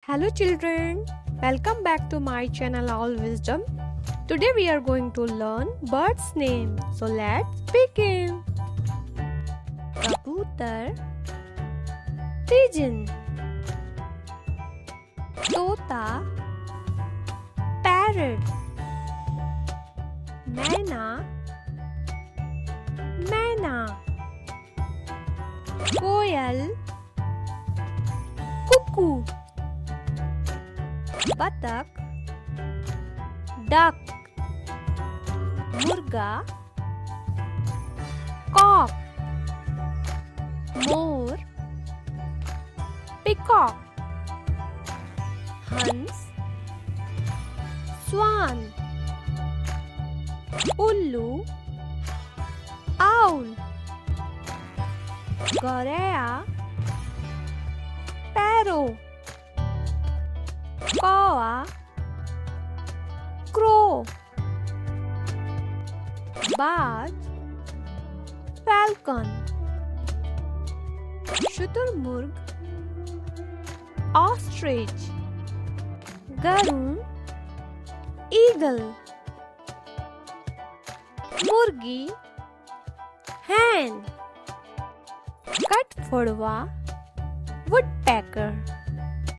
Hello children, welcome back to my channel All Wisdom. Today we are going to learn birds name. So let's begin. Kabutar, pigeon, tota, parrot, maina, koyal, cuckoo, बतख, duck, मुर्गा, cock, मोर, peacock, हंस, swan, उल्लू, owl, गौरैया, parrot, कौवा, crow, बाज, falcon, शुतुरमुर्ग, ostrich, Garuda, eagle, मुर्गी, hen, कठफोड़वा, woodpecker.